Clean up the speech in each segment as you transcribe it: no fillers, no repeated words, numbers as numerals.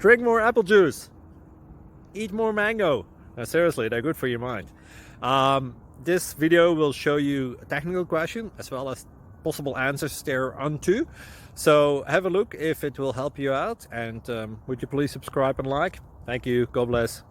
Drink more apple juice. Eat more mango. No, seriously, they're good for your mind. This video will show you a technical question as well as possible answers thereunto. So have a look if it will help you out, and would you please subscribe and like? Thank you. God bless.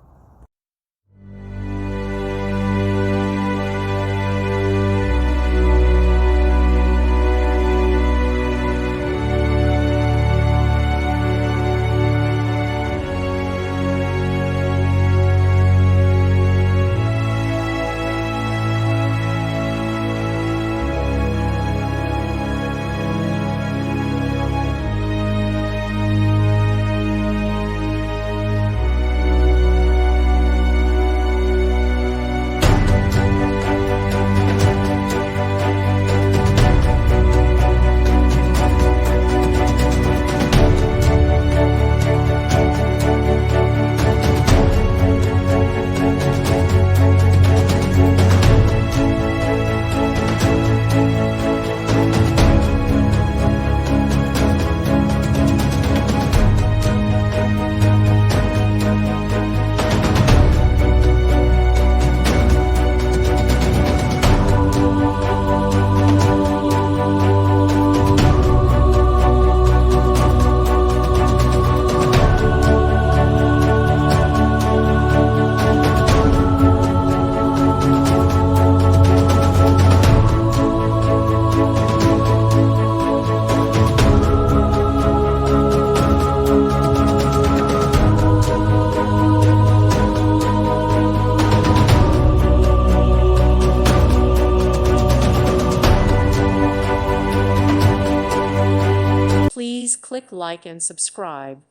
Please click like and subscribe.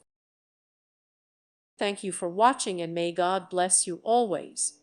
Thank you for watching, and may God bless you always.